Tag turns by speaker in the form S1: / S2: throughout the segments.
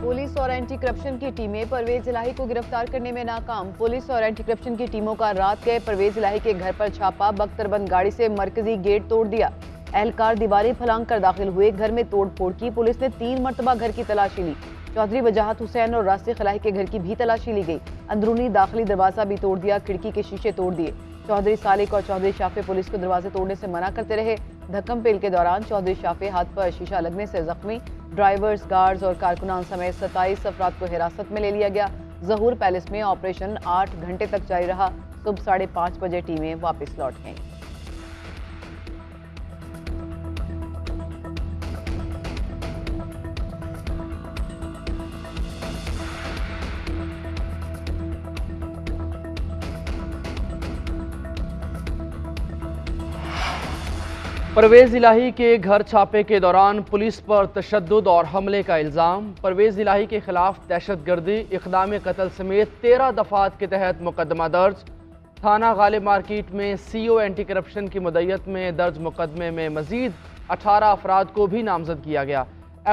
S1: Police और anti corruption की टीमें परवेज इलाही को गिरफ्तार करने में नाकाम। पुलिस और एंटी करप्शन की टीमों का रात गए परवेज इलाही के घर पर छापा, बख्तरबंद गाड़ी से मरकजी गेट तोड़ दिया। एहलकार दीवारें फलांग कर दाखिल हुए, घर में तोड़ फोड़ की। पुलिस ने 3 मरतबा घर की तलाशी ली। चौधरी वजाहत हुसैन और रासिक इलाही के घर की भी तलाशी ली गई। अंदरूनी दाखिली दरवाजा भी तोड़ दिया, खिड़की के शीशे तोड़ दिए। चौधरी सालिक और चौधरी शाफे पुलिस को दरवाजे तोड़ने से मना करते रहे। धक्कम पेल के दौरान चौधरी शाफे हाथ पर शीशा लगने से जख्मी। ड्राइवर्स, गार्ड्स और कारकुनान समेत 27 अफराद को हिरासत में ले लिया गया। जहूर पैलेस में ऑपरेशन 8 घंटे तक जारी रहा। सुबह 5:30 बजे टीमें वापस लौट गईं।
S2: परवेज इलाही के घर छापे के दौरान पुलिस पर तशद्दुद और हमले का इल्ज़ाम। परवेज इलाही के खिलाफ दहशतगर्दी, इक़दाम कत्ल समेत 13 दफात के तहत मुकदमा दर्ज। थाना गालिब मार्केट में CO एंटी करप्शन की मुद्दत में दर्ज मुकदमे में मजीद 18 अफराद को भी नामजद किया गया।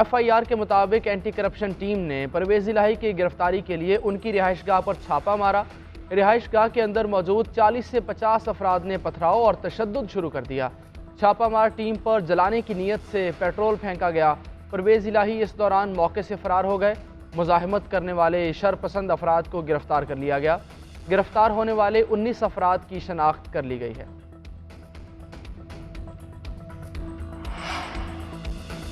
S2: FIR के मुताबिक एंटी करप्शन टीम ने परवेज इलाही की गिरफ्तारी के लिए उनकी रिहाइशगाह पर छापा मारा। रिहाइशगाह के अंदर मौजूद 40 से 50 अफराद ने पथराव और तशद्दुद शुरू कर दिया। छापामार टीम पर जलाने की नीयत से पेट्रोल फेंका गया। परवेज इलाही इस दौरान मौके से फरार हो गए। मुजाहिमत करने वाले शरपसंद अफराद को गिरफ्तार कर लिया गया। गिरफ्तार होने वाले 19 अफराद की शनाख्त कर ली गई है।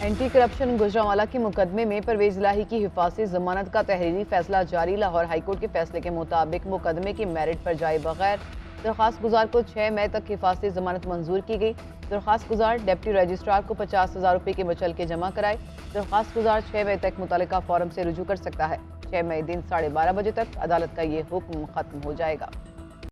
S1: एंटी करप्शन गुजरांवाला के मुकदमे में परवेज इलाही की हिफाजती जमानत का तहरीरी फैसला जारी। लाहौर हाईकोर्ट के फैसले के मुताबिक मुकदमे की मेरिट पर जाए बगैर दरख्वास्त गुजार को 6 मई तक हिफाजती जमानत मंजूर की गई। दरख्वास्त गुजार डिप्टी रजिस्ट्रार को 50,000 रुपये के बचल के जमा कराए। दरख्वास्त गुजार 6 मई तक मुतल्लिका फॉरम से रुजू कर सकता है। 6 मई दिन 12:30 बजे तक अदालत का ये हुक्म खत्म हो जाएगा।